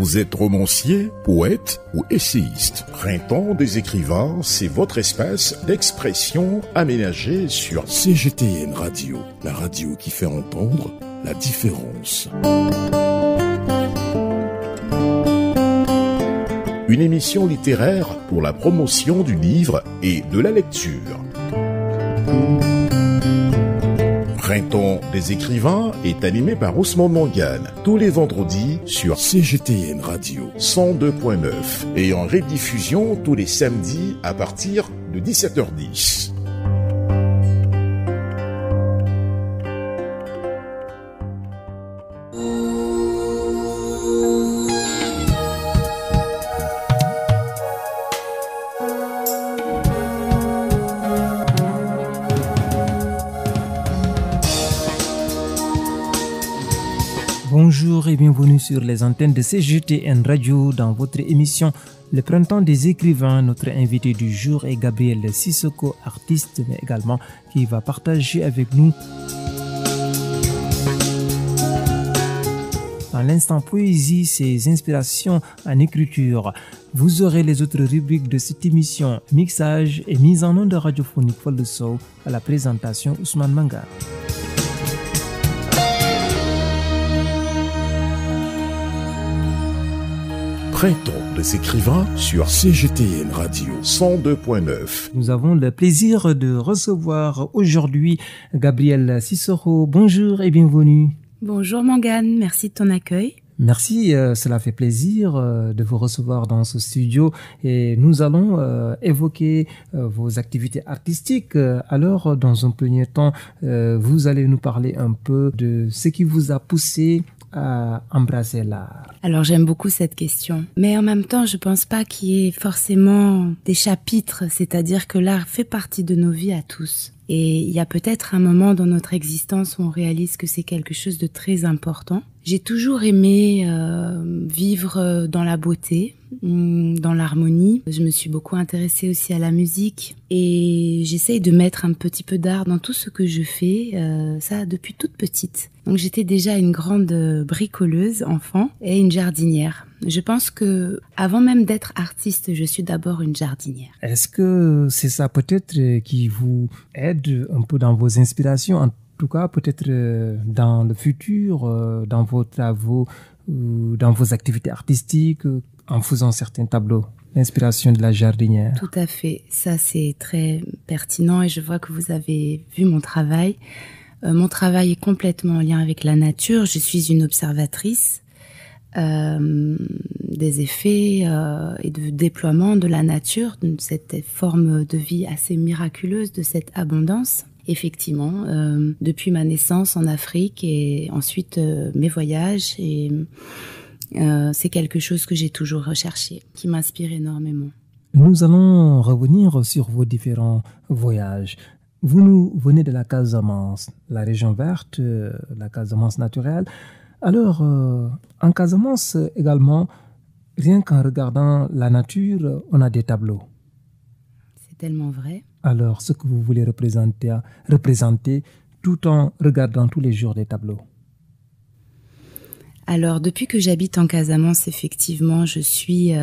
Vous êtes romancier, poète ou essayiste. Printemps des écrivains, c'est votre espace d'expression aménagé sur CGTN Radio, la radio qui fait entendre la différence. Une émission littéraire pour la promotion du livre et de la lecture. Printemps des écrivains est animé par Ousmane Mangane tous les vendredis sur CGTN Radio 102.9 et en rediffusion tous les samedis à partir de 17h10. Bonjour et bienvenue sur les antennes de CGTN Radio dans votre émission Le Printemps des écrivains. Notre invité du jour est Gabriel Sissoko, artiste, mais également qui va partager avec nous dans l'instant poésie ses inspirations en écriture. Vous aurez les autres rubriques de cette émission, mixage et mise en onde radiophonique Folle de Soul à la présentation Ousmane Mangane. Printemps des écrivains sur CGTN Radio 102.9. Nous avons le plaisir de recevoir aujourd'hui Gabriel Sissoko. Bonjour et bienvenue. Bonjour Mangane, merci de ton accueil. Merci, cela fait plaisir de vous recevoir dans ce studio et nous allons évoquer vos activités artistiques. Alors, dans un premier temps, vous allez nous parler un peu de ce qui vous a poussé à embrasser l'art. Alors j'aime beaucoup cette question, mais en même temps je pense pas qu'il y ait forcément des chapitres, c'est-à-dire que l'art fait partie de nos vies à tous. Et il y a peut-être un moment dans notre existence où on réalise que c'est quelque chose de très important. J'ai toujours aimé vivre dans la beauté, dans l'harmonie. Je me suis beaucoup intéressée aussi à la musique et j'essaye de mettre un petit peu d'art dans tout ce que je fais, ça depuis toute petite. Donc j'étais déjà une grande bricoleuse enfant et une jardinière. Je pense que avant même d'être artiste, je suis d'abord une jardinière. Est-ce que c'est ça peut-être qui vous aide un peu dans vos inspirations, en tout cas peut-être dans le futur, dans vos travaux, dans vos activités artistiques, en faisant certains tableaux? L'inspiration de la jardinière. Tout à fait, ça c'est très pertinent et je vois que vous avez vu mon travail. Mon travail est complètement en lien avec la nature. Je suis une observatrice des effets et de déploiement de la nature, de cette forme de vie assez miraculeuse, de cette abondance. Effectivement, depuis ma naissance en Afrique et ensuite mes voyages, et c'est quelque chose que j'ai toujours recherché, qui m'inspire énormément. Nous allons revenir sur vos différents voyages. Vous nous venez de la Casamance, la région verte, la Casamance naturelle. Alors, en Casamance également, rien qu'en regardant la nature, on a des tableaux. C'est tellement vrai. Alors, ce que vous voulez représenter tout en regardant tous les jours des tableaux. Alors, depuis que j'habite en Casamance, effectivement, je suis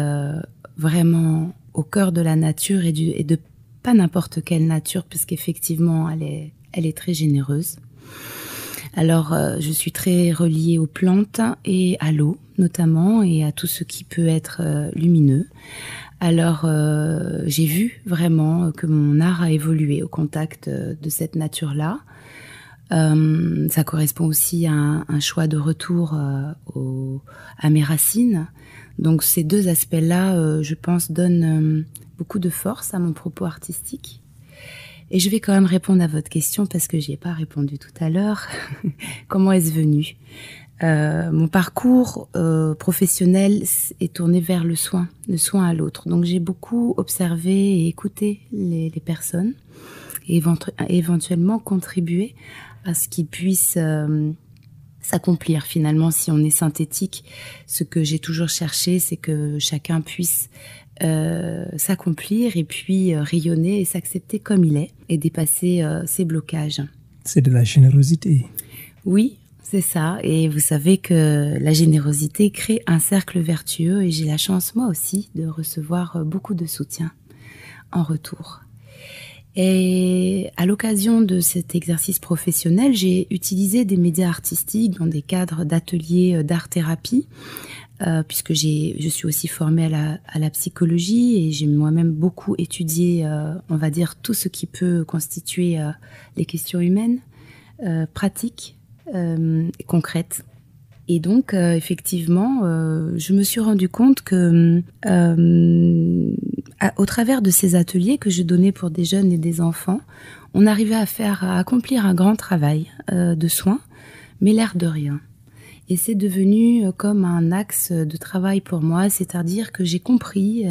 vraiment au cœur de la nature et de pas n'importe quelle nature, puisqu'effectivement, elle est très généreuse. Alors, je suis très reliée aux plantes et à l'eau, notamment, et à tout ce qui peut être lumineux. Alors, j'ai vu vraiment que mon art a évolué au contact de cette nature-là. Ça correspond aussi à un choix de retour à mes racines. Donc, ces deux aspects-là, je pense, donnent beaucoup de force à mon propos artistique. Et je vais quand même répondre à votre question parce que j'y ai pas répondu tout à l'heure. Comment est-ce venu ? Mon parcours professionnel est tourné vers le soin à l'autre. Donc j'ai beaucoup observé et écouté les personnes et éventuellement contribué à ce qu'ils puissent s'accomplir. Finalement, si on est synthétique, ce que j'ai toujours cherché, c'est que chacun puisse s'accomplir et puis rayonner et s'accepter comme il est et dépasser ses blocages. C'est de la générosité. Oui, C'est ça. Et vous savez que la générosité crée un cercle vertueux et j'ai la chance, moi aussi, de recevoir beaucoup de soutien en retour. Et à l'occasion de cet exercice professionnel, j'ai utilisé des médias artistiques dans des cadres d'ateliers d'art-thérapie, puisque je suis aussi formée à la psychologie et j'ai moi-même beaucoup étudié, on va dire, tout ce qui peut constituer les questions humaines, pratiques et concrètes. Et donc, effectivement, je me suis rendu compte que, au travers de ces ateliers que je donnais pour des jeunes et des enfants, on arrivait à accomplir un grand travail de soins, mais l'air de rien. Et c'est devenu comme un axe de travail pour moi, c'est-à-dire que j'ai compris,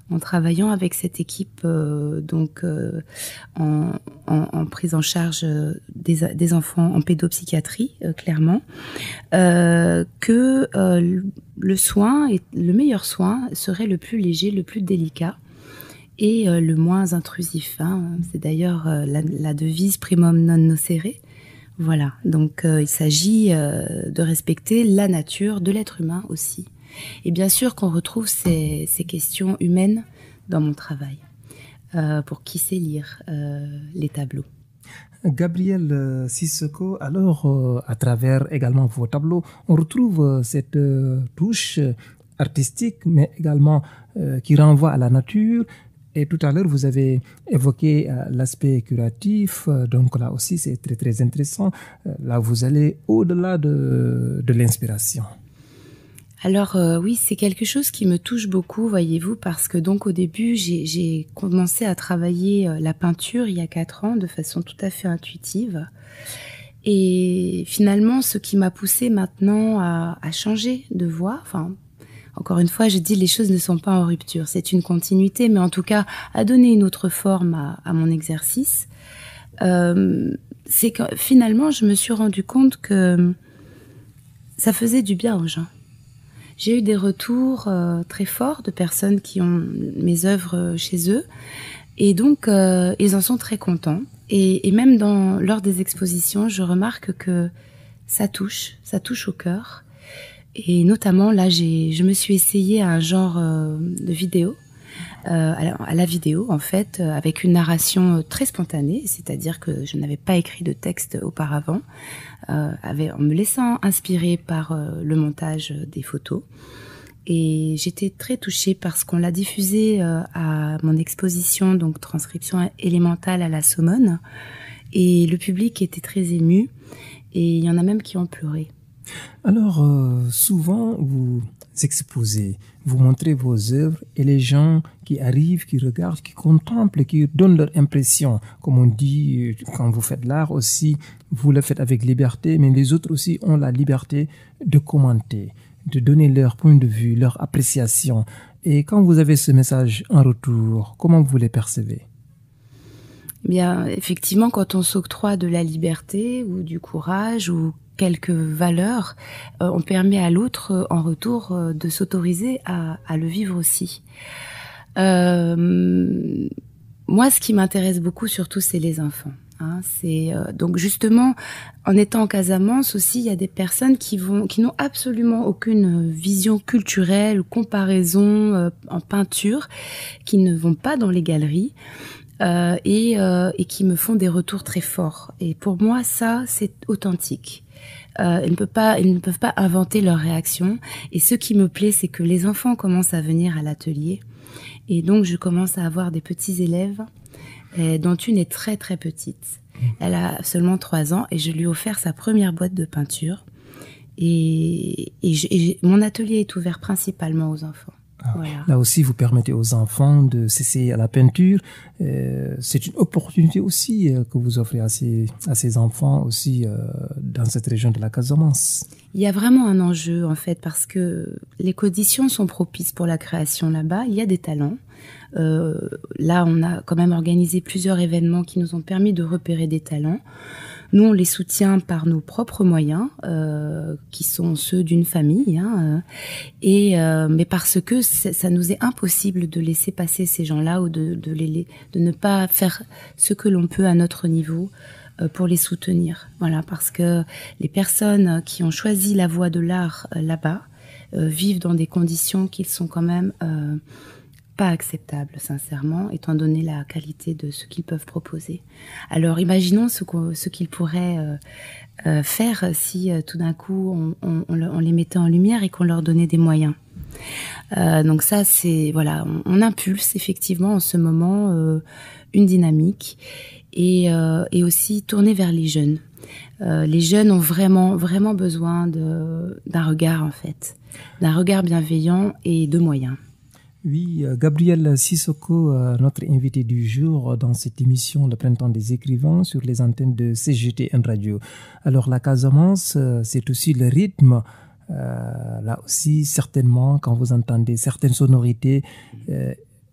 en travaillant avec cette équipe, en prise en charge des enfants en pédopsychiatrie, clairement, que le soin, le meilleur soin serait le plus léger, le plus délicat et le moins intrusif. Hein. C'est d'ailleurs la devise primum non nocere. Voilà, donc il s'agit de respecter la nature de l'être humain aussi. Et bien sûr qu'on retrouve ces questions humaines dans mon travail, pour qui sait lire les tableaux. Gabrielle Sissoko, alors à travers également vos tableaux, on retrouve cette touche artistique, mais également qui renvoie à la nature. Et tout à l'heure, vous avez évoqué l'aspect curatif, donc là aussi c'est très très intéressant. Là, vous allez au-delà de l'inspiration. Alors oui, c'est quelque chose qui me touche beaucoup, voyez-vous, parce que donc au début, j'ai commencé à travailler la peinture il y a 4 ans de façon tout à fait intuitive. Et finalement, ce qui m'a poussée maintenant à changer de voie, enfin, encore une fois, je dis les choses ne sont pas en rupture, c'est une continuité, mais en tout cas, à donner une autre forme à mon exercice, c'est que finalement, je me suis rendu compte que ça faisait du bien aux gens. J'ai eu des retours très forts de personnes qui ont mes œuvres chez eux, et donc ils en sont très contents. Et même lors des expositions, je remarque que ça touche au cœur. Et notamment, là, je me suis essayée à un genre de vidéo, à la vidéo, en fait, avec une narration très spontanée, c'est-à-dire que je n'avais pas écrit de texte auparavant, en me laissant inspirer par le montage des photos. Et j'étais très touchée parce qu'on l'a diffusé à mon exposition, donc transcription élémentale à la Sommone, et le public était très ému, et il y en a même qui ont pleuré. Alors, souvent, vous exposez, vous montrez vos œuvres et les gens qui arrivent, qui regardent, qui contemplent, qui donnent leur impression. Comme on dit, quand vous faites l'art aussi, vous le faites avec liberté, mais les autres aussi ont la liberté de commenter, de donner leur point de vue, leur appréciation. Et quand vous avez ce message en retour, comment vous les percevez ? Bien, effectivement, quand on s'octroie de la liberté ou du courage ou quelques valeurs, on permet à l'autre, en retour, de s'autoriser à le vivre aussi. Moi, ce qui m'intéresse beaucoup, surtout, c'est les enfants. Hein. Donc justement, en étant en Casamance aussi, il y a des personnes qui n'ont absolument aucune vision culturelle ou comparaison en peinture, qui ne vont pas dans les galeries. Et qui me font des retours très forts. Et pour moi, ça, c'est authentique. Ils ne peuvent pas inventer leurs réactions. Et ce qui me plaît, c'est que les enfants commencent à venir à l'atelier. Et donc, je commence à avoir des petits élèves, dont une est très, très petite. Elle a seulement 3 ans et je lui ai offert sa première boîte de peinture. Et mon atelier est ouvert principalement aux enfants. Voilà. Là aussi, vous permettez aux enfants de s'essayer à la peinture. C'est une opportunité aussi que vous offrez à ces enfants aussi dans cette région de la Casamance. Il y a vraiment un enjeu en fait parce que les conditions sont propices pour la création là-bas. Il y a des talents. Là, on a quand même organisé plusieurs événements qui nous ont permis de repérer des talents. Nous, on les soutient par nos propres moyens, qui sont ceux d'une famille, hein, mais parce que ça nous est impossible de laisser passer ces gens-là ou de ne pas faire ce que l'on peut à notre niveau pour les soutenir. Voilà, parce que les personnes qui ont choisi la voie de l'art là-bas vivent dans des conditions qui sont quand même pas acceptables, sincèrement, étant donné la qualité de ce qu'ils peuvent proposer. Alors, imaginons ce qu'ils pourraient faire si tout d'un coup on les mettait en lumière et qu'on leur donnait des moyens. Donc ça, c'est voilà, on impulse effectivement en ce moment une dynamique et aussi tourner vers les jeunes. Les jeunes ont vraiment besoin d'un regard en fait, d'un regard bienveillant et de moyens. Oui, Gabriel Sissoko, notre invité du jour dans cette émission Le Printemps des écrivains sur les antennes de CGTN Radio. Alors la Casamance, c'est aussi le rythme. Là aussi, certainement, quand vous entendez certaines sonorités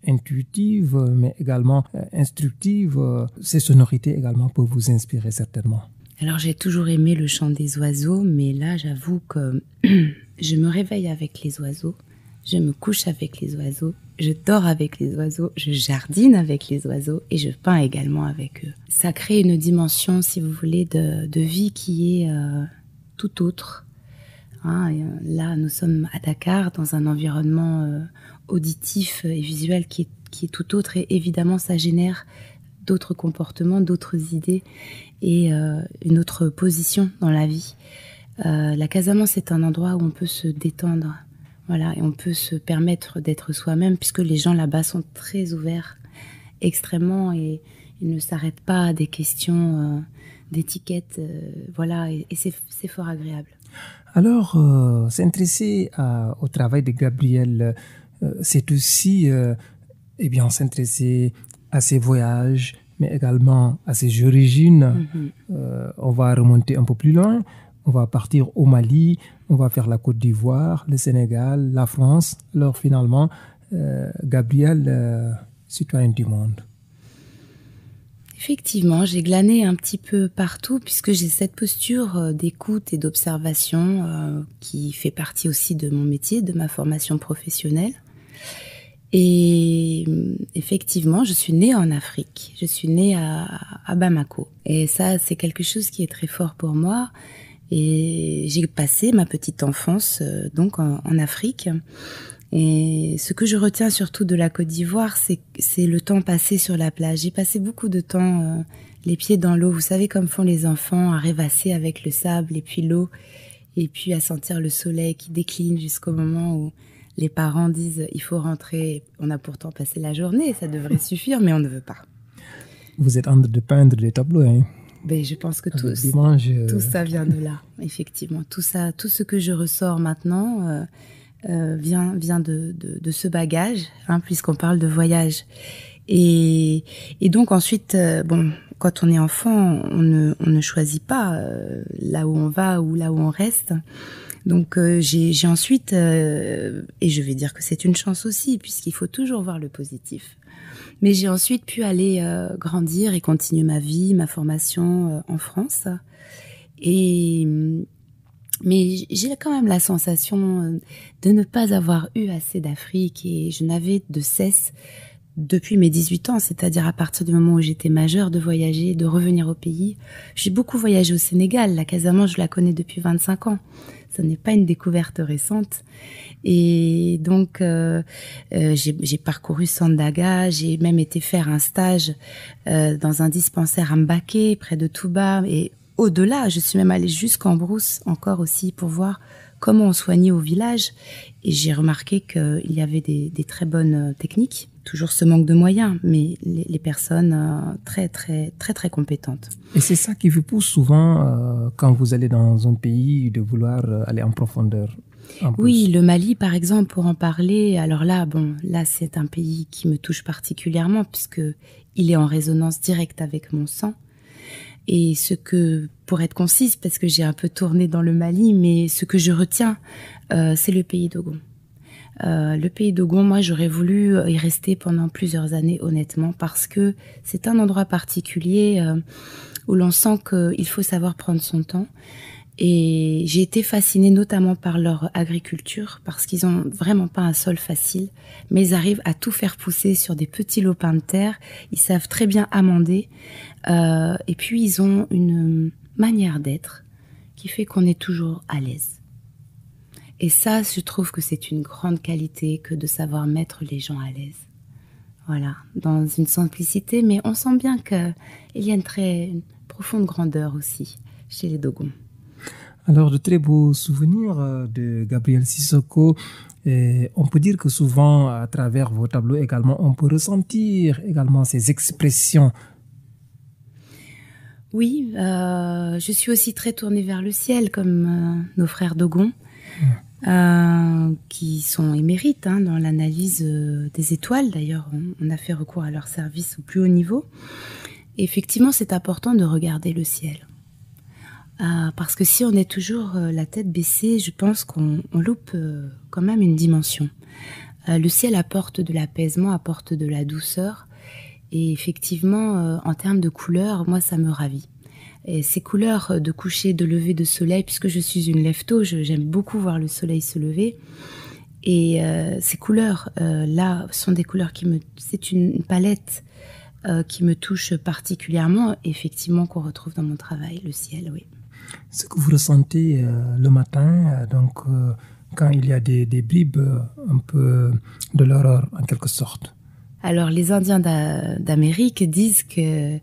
intuitives, mais également instructives, ces sonorités également peuvent vous inspirer certainement. Alors j'ai toujours aimé le chant des oiseaux, mais là j'avoue que je me réveille avec les oiseaux. Je me couche avec les oiseaux, je dors avec les oiseaux, je jardine avec les oiseaux et je peins également avec eux. Ça crée une dimension, si vous voulez, de vie qui est tout autre. Là, nous sommes à Dakar, dans un environnement auditif et visuel qui est tout autre. Et évidemment, ça génère d'autres comportements, d'autres idées et une autre position dans la vie. La Casamance est un endroit où on peut se détendre. Voilà, et on peut se permettre d'être soi-même puisque les gens là-bas sont très ouverts, extrêmement, et ils ne s'arrêtent pas à des questions d'étiquette. Voilà, et c'est fort agréable. Alors, s'intéresser au travail de Gabriel, c'est aussi s'intéresser à ses voyages, mais également à ses origines. On va remonter un peu plus loin. On va partir au Mali, on va faire la Côte d'Ivoire, le Sénégal, la France. Alors finalement, Gabriel, citoyen du monde. Effectivement, j'ai glané un petit peu partout puisque j'ai cette posture d'écoute et d'observation qui fait partie aussi de mon métier, de ma formation professionnelle. Et effectivement, je suis née en Afrique. Je suis née à Bamako. Et ça, c'est quelque chose qui est très fort pour moi. Et j'ai passé ma petite enfance donc en Afrique. Et ce que je retiens surtout de la Côte d'Ivoire, c'est le temps passé sur la plage. J'ai passé beaucoup de temps les pieds dans l'eau. Vous savez comme font les enfants, à rêvasser avec le sable et puis l'eau. Et puis à sentir le soleil qui décline jusqu'au moment où les parents disent « il faut rentrer ». On a pourtant passé la journée, ça devrait suffire, mais on ne veut pas. Vous êtes en train de peindre des tableaux, hein? Ben, je pense que tout ça vient de là, effectivement. Tout ce que je ressors maintenant vient de ce bagage, puisqu'on parle de voyage. Et donc ensuite, quand on est enfant, on ne choisit pas là où on va ou là où on reste. Donc j'ai ensuite, et je vais dire que c'est une chance aussi, puisqu'il faut toujours voir le positif. Mais j'ai ensuite pu aller grandir et continuer ma vie, ma formation en France. Mais j'ai quand même la sensation de ne pas avoir eu assez d'Afrique et je n'avais de cesse depuis mes 18 ans, c'est-à-dire à partir du moment où j'étais majeure, de voyager, de revenir au pays. J'ai beaucoup voyagé au Sénégal. La Casamance, je la connais depuis 25 ans. Ce n'est pas une découverte récente. Et donc, j'ai parcouru Sandaga, j'ai même été faire un stage dans un dispensaire à Mbaké, près de Touba. Et au-delà, je suis même allée jusqu'en brousse encore aussi pour voir comment on soignait au village. Et j'ai remarqué qu'il y avait des très bonnes techniques. Toujours ce manque de moyens, mais les personnes très, très, très, très compétentes. Et c'est ça qui vous pousse souvent, quand vous allez dans un pays, de vouloir aller en profondeur. Oui, le Mali, par exemple, pour en parler. Alors là, c'est un pays qui me touche particulièrement puisque il est en résonance directe avec mon sang. Et pour être concise, parce que j'ai un peu tourné dans le Mali, mais ce que je retiens, c'est le pays d'Ogon. Le pays d'Ogon, moi, j'aurais voulu y rester pendant plusieurs années, honnêtement, parce que c'est un endroit particulier où l'on sent qu'il faut savoir prendre son temps. Et j'ai été fascinée notamment par leur agriculture, parce qu'ils ont vraiment pas un sol facile, mais ils arrivent à tout faire pousser sur des petits lopins de terre. Ils savent très bien amender, et puis ils ont une manière d'être qui fait qu'on est toujours à l'aise. Et ça, je trouve que c'est une grande qualité que de savoir mettre les gens à l'aise. Voilà, dans une simplicité, mais on sent bien qu'il y a une profonde grandeur aussi chez les Dogons. Alors, de très beaux souvenirs de Gabrielle Sissoko. Et on peut dire que souvent, à travers vos tableaux également, on peut ressentir également ces expressions. Oui, je suis aussi très tournée vers le ciel, comme nos frères Dogon, qui sont émérites dans l'analyse des étoiles. D'ailleurs, on a fait recours à leur service au plus haut niveau. Et effectivement, c'est important de regarder le ciel. Parce que si on est toujours la tête baissée, je pense qu'on loupe quand même une dimension. Le ciel apporte de l'apaisement, apporte de la douceur. Et effectivement, en termes de couleurs, moi, ça me ravit. Et ces couleurs de coucher, de lever de soleil, puisque je suis une lève-tôt, j'aime beaucoup voir le soleil se lever. Et ces couleurs-là sont des couleurs c'est une palette qui me touche particulièrement, effectivement, qu'on retrouve dans mon travail, le ciel, oui. Ce que vous ressentez le matin, quand il y a des bribes un peu de l'aurore, en quelque sorte. Alors, les Indiens d'Amérique disent que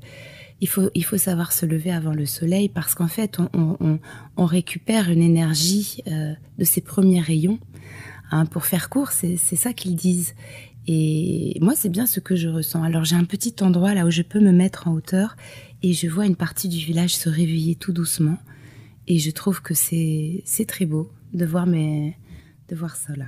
il faut savoir se lever avant le soleil, parce qu'en fait, on récupère une énergie de ses premiers rayons. Pour faire court, c'est ça qu'ils disent. Et moi, c'est bien ce que je ressens. Alors, j'ai un petit endroit là où je peux me mettre en hauteur et je vois une partie du village se réveiller tout doucement. Et je trouve que c'est très beau de voir ça là.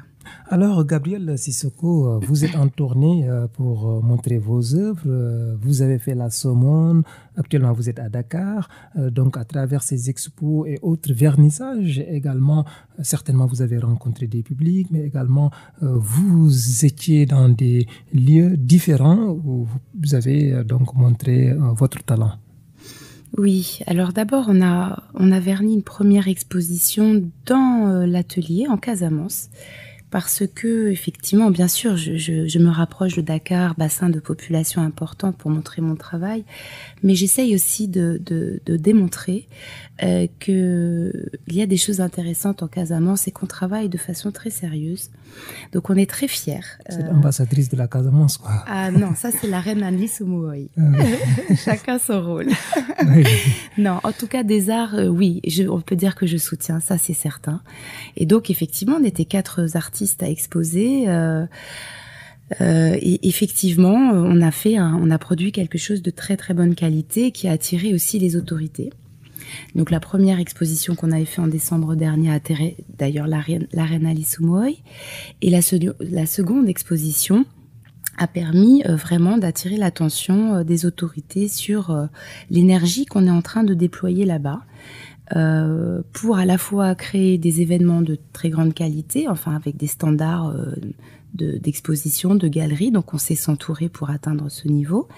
Alors, Gabrielle Sissoko, vous êtes en tournée pour montrer vos œuvres. Vous avez fait la Somone. Actuellement, vous êtes à Dakar. Donc, à travers ces expos et autres vernissages également, certainement, vous avez rencontré des publics, mais également, vous étiez dans des lieux différents où vous avez donc montré votre talent. Oui, alors d'abord, on a verni une première exposition dans l'atelier en Casamance. Parce que, effectivement, bien sûr, je me rapproche de Dakar, bassin de population important pour montrer mon travail, mais j'essaye aussi de démontrer qu'il y a des choses intéressantes en Casamance et qu'on travaille de façon très sérieuse. Donc, on est très fiers. C'est l'ambassadrice de la Casamance, quoi. Ah non, ça c'est la reine Annie Soumoui. Chacun son rôle. Oui. Non, en tout cas, des arts, oui, on peut dire que je soutiens, ça c'est certain. Et donc, effectivement, on était 4 artistes à exposer. Et effectivement, on a produit quelque chose de très très bonne qualité qui a attiré aussi les autorités. Donc la première exposition qu'on avait fait en décembre dernier a attiré d'ailleurs la reine Alice Soumoy, et la seconde exposition a permis vraiment d'attirer l'attention des autorités sur l'énergie qu'on est en train de déployer là-bas. Pour à la fois créer des événements de très grande qualité, enfin avec des standards d'exposition, de galerie, donc on sait s'entourer pour atteindre ce niveau,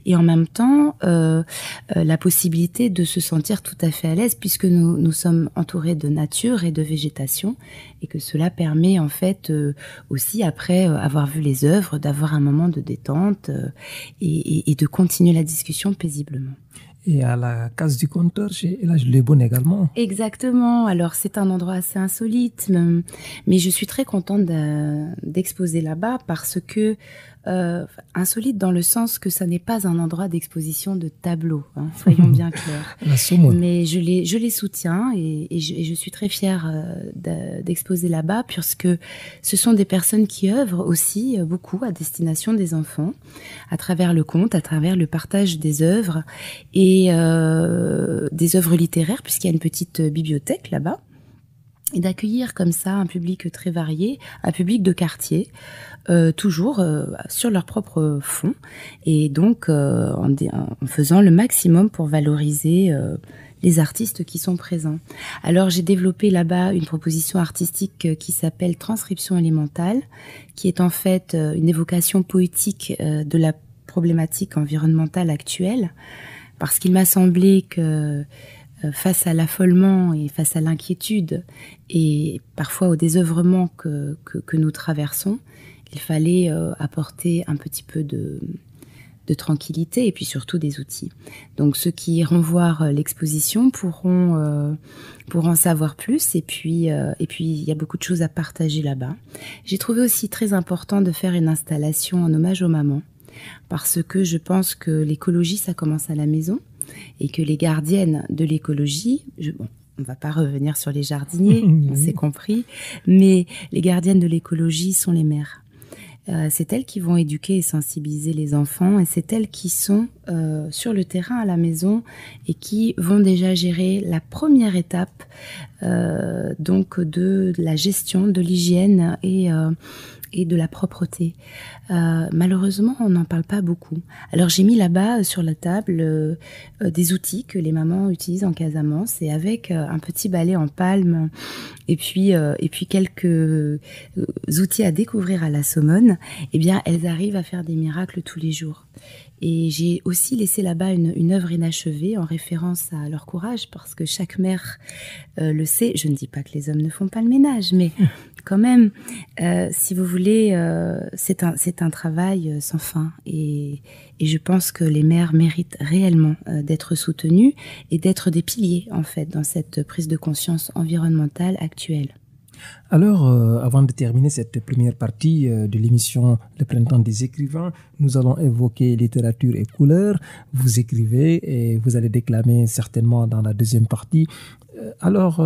et en même temps la possibilité de se sentir tout à fait à l'aise puisque nous sommes entourés de nature et de végétation, et que cela permet en fait aussi après avoir vu les œuvres d'avoir un moment de détente et de continuer la discussion paisiblement. Et à la case du compteur chez Elage Lebon également. Exactement. Alors, c'est un endroit assez insolite, mais je suis très contente d'exposer là-bas parce que insolite dans le sens que ça n'est pas un endroit d'exposition de tableaux, soyons bien clairs. La Somone. Mais je les soutiens et je suis très fière d'exposer là-bas puisque ce sont des personnes qui œuvrent aussi beaucoup à destination des enfants, à travers le conte, à travers le partage des œuvres et des œuvres littéraires puisqu'il y a une petite bibliothèque là-bas. Et d'accueillir comme ça un public très varié, un public de quartier, toujours sur leur propre fonds, et donc en faisant le maximum pour valoriser les artistes qui sont présents. Alors j'ai développé là-bas une proposition artistique qui s'appelle Transcription élémentale, qui est en fait une évocation poétique de la problématique environnementale actuelle, parce qu'il m'a semblé que face à l'affolement et face à l'inquiétude et parfois au désœuvrement que nous traversons, il fallait apporter un petit peu de tranquillité et puis surtout des outils. Donc ceux qui iront voir l'exposition pourront en savoir plus et puis il y a beaucoup de choses à partager là-bas. J'ai trouvé aussi très important de faire une installation en hommage aux mamans parce que je pense que l'écologie ça commence à la maison et que les gardiennes de l'écologie, on ne va pas revenir sur les jardiniers, on s'est compris, mais les gardiennes de l'écologie sont les mères. C'est elles qui vont éduquer et sensibiliser les enfants et c'est elles qui sont sur le terrain à la maison et qui vont déjà gérer la première étape donc de la gestion de l'hygiène et de la propreté. Malheureusement, on n'en parle pas beaucoup. Alors j'ai mis là-bas sur la table des outils que les mamans utilisent en Casamance et avec un petit balai en palme et puis quelques outils à découvrir à la Somone, eh bien elles arrivent à faire des miracles tous les jours. Et j'ai aussi laissé là-bas une œuvre inachevée en référence à leur courage parce que chaque mère le sait. Je ne dis pas que les hommes ne font pas le ménage, mais quand même, si vous voulez, c'est un travail sans fin et je pense que les mères méritent réellement d'être soutenues et d'être des piliers en fait dans cette prise de conscience environnementale actuelle. Alors, avant de terminer cette première partie de l'émission Le Printemps des écrivains, nous allons évoquer littérature et couleurs. Vous écrivez et vous allez déclamer certainement dans la deuxième partie. Alors,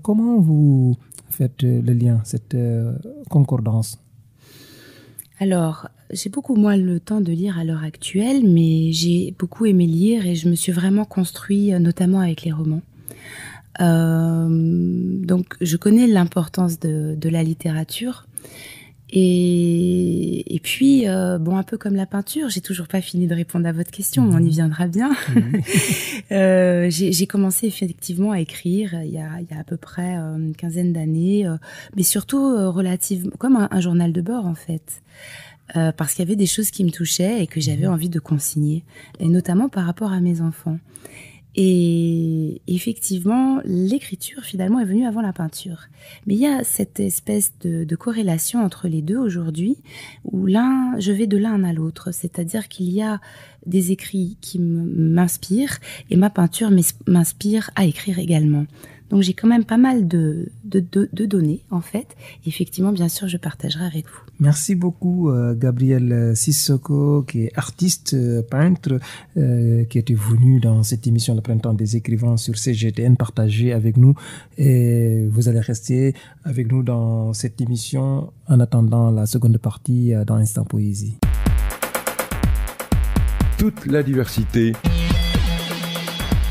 comment vous faites le lien, cette concordance ? Alors, j'ai beaucoup moins le temps de lire à l'heure actuelle, mais j'ai beaucoup aimé lire et je me suis vraiment construit notamment avec les romans. Donc je connais l'importance de la littérature et puis un peu comme la peinture, j'ai toujours pas fini de répondre à votre question, on y viendra bien. J'ai commencé effectivement à écrire il y a à peu près une quinzaine d'années, mais surtout relativement comme un journal de bord en fait. Parce qu'il y avait des choses qui me touchaient et que j'avais envie de consigner, et notamment par rapport à mes enfants. Et effectivement, l'écriture finalement est venue avant la peinture. Mais il y a cette espèce de corrélation entre les deux aujourd'hui, où je vais de l'un à l'autre. C'est-à-dire qu'il y a des écrits qui m'inspirent et ma peinture m'inspire à écrire également. Donc j'ai quand même pas mal de données en fait. Et effectivement, bien sûr, je partagerai avec vous. Merci beaucoup Gabrielle Sissoko, qui est artiste, peintre, qui était venue dans cette émission Le Printemps des écrivains sur CGTN, partager avec nous. Et vous allez rester avec nous dans cette émission en attendant la seconde partie dans Instant Poésie. Toute la diversité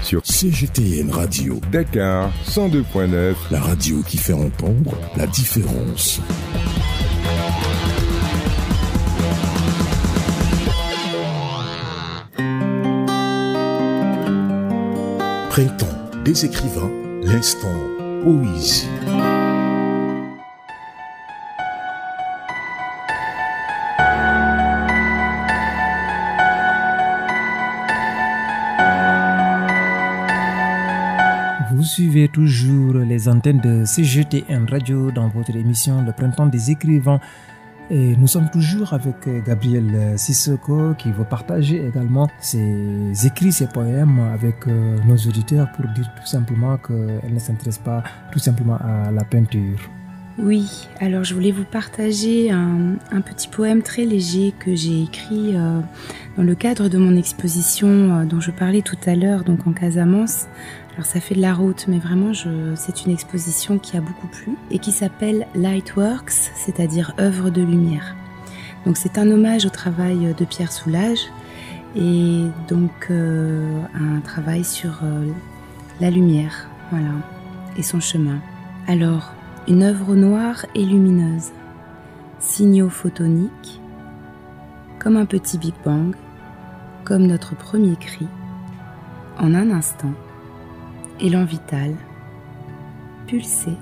sur CGTN Radio. Dakar 102.9, la radio qui fait entendre la différence. Printemps des écrivains, l'instant poésie. Vous suivez toujours les antennes de CGTN Radio dans votre émission Le Printemps des écrivains. Et nous sommes toujours avec Gabrielle Sissoko qui va partager également ses écrits, ses poèmes avec nos auditeurs pour dire tout simplement qu'elle ne s'intéresse pas tout simplement à la peinture. Oui, alors je voulais vous partager un petit poème très léger que j'ai écrit dans le cadre de mon exposition dont je parlais tout à l'heure, donc en Casamance. Alors ça fait de la route, mais vraiment c'est une exposition qui a beaucoup plu et qui s'appelle Lightworks, c'est-à-dire œuvre de lumière. Donc c'est un hommage au travail de Pierre Soulages et donc un travail sur la lumière, voilà, et son chemin. Alors, une œuvre noire et lumineuse, signaux photoniques, comme un petit Big Bang, comme notre premier cri, en un instant, élan vital, pulsé,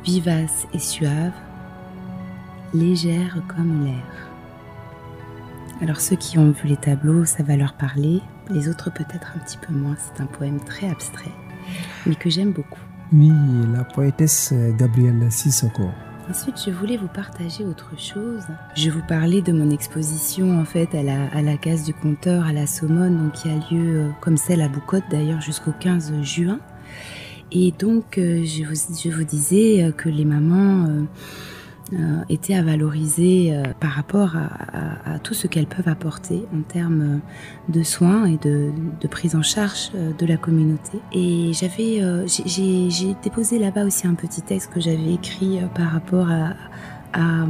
vivace et suave, légère comme l'air. Alors ceux qui ont vu les tableaux, ça va leur parler, les autres peut-être un petit peu moins, c'est un poème très abstrait. mais que j'aime beaucoup. Oui, la poétesse Gabrielle Sissoko. Ensuite, je voulais vous partager autre chose. Je vous parlais de mon exposition en fait à la Case du Conteur à la Saumone, donc qui a lieu comme celle à Boucotte d'ailleurs jusqu'au 15 juin. Et donc, je vous disais que les mamans étaient à valoriser par rapport à tout ce qu'elles peuvent apporter en termes de soins et de prise en charge de la communauté. Et j'ai déposé là-bas aussi un petit texte que j'avais écrit par rapport à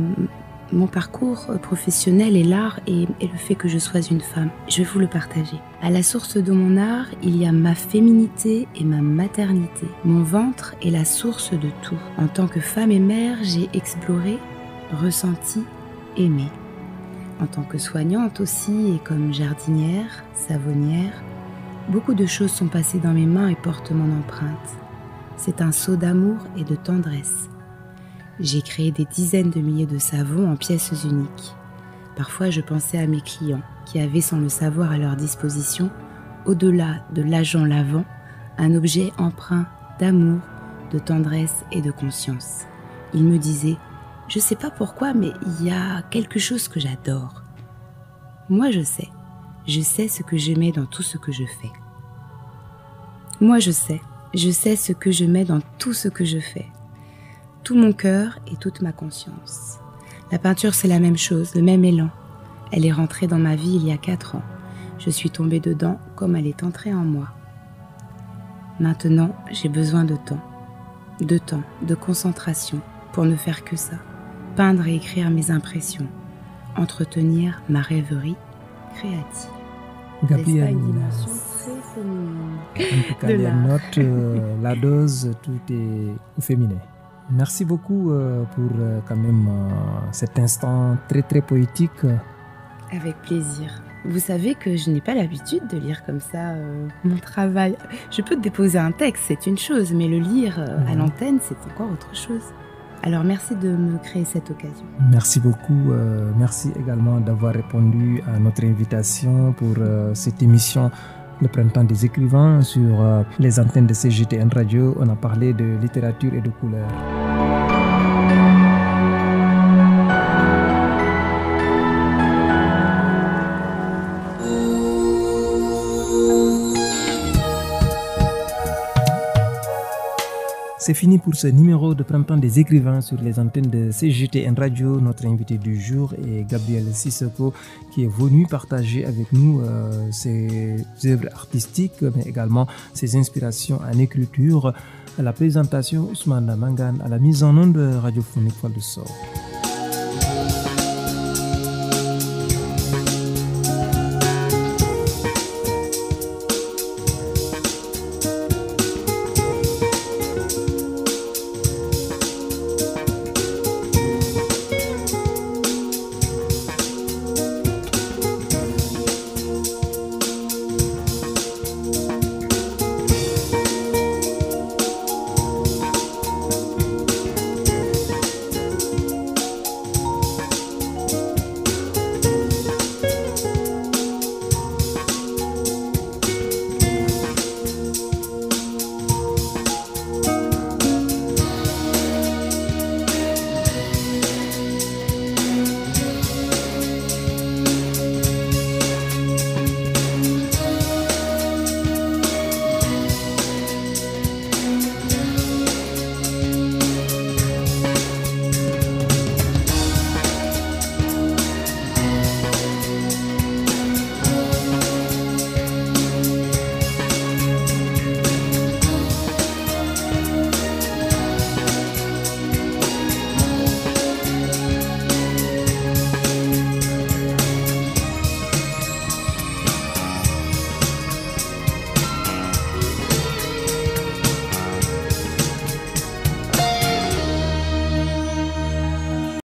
mon parcours professionnel et l'art et le fait que je sois une femme. Je vais vous le partager. À la source de mon art, il y a ma féminité et ma maternité. Mon ventre est la source de tout. En tant que femme et mère, j'ai exploré, ressenti, aimé. En tant que soignante aussi et comme jardinière, savonnière, beaucoup de choses sont passées dans mes mains et portent mon empreinte. C'est un seau d'amour et de tendresse. J'ai créé des dizaines de milliers de savons en pièces uniques. Parfois, je pensais à mes clients qui avaient, sans le savoir, à leur disposition, au-delà de l'agent lavant, un objet empreint d'amour, de tendresse et de conscience. Ils me disaient « Je ne sais pas pourquoi, mais il y a quelque chose que j'adore. » Moi, je sais ce que je mets dans tout ce que je fais. Moi, je sais ce que je mets dans tout ce que je fais. Tout mon cœur et toute ma conscience. La peinture, c'est la même chose, le même élan. Elle est rentrée dans ma vie il y a 4 ans. Je suis tombée dedans comme elle est entrée en moi. Maintenant, j'ai besoin de temps, de concentration pour ne faire que ça. Peindre et écrire mes impressions. Entretenir ma rêverie créative. Gabrielle, n'est-ce pas une dimension très féminine en tout cas, de les l'art. notes, la dose, tout est au féminin. Merci beaucoup pour quand même cet instant très très poétique. Avec plaisir. Vous savez que je n'ai pas l'habitude de lire comme ça mon travail. Je peux déposer un texte, c'est une chose, mais le lire à l'antenne, c'est encore autre chose. Alors merci de me créer cette occasion. Merci beaucoup. Merci également d'avoir répondu à notre invitation pour cette émission Le Printemps des écrivains sur les antennes de CGTN Radio. On a parlé de littérature et de couleurs. C'est fini pour ce numéro de Printemps des écrivains sur les antennes de CGTN Radio. Notre invité du jour est Gabrielle Sissoko qui est venue partager avec nous ses œuvres artistiques mais également ses inspirations en écriture. À la présentation, Ousmane Mangane, à la mise en onde radiophonique Fall de Sow.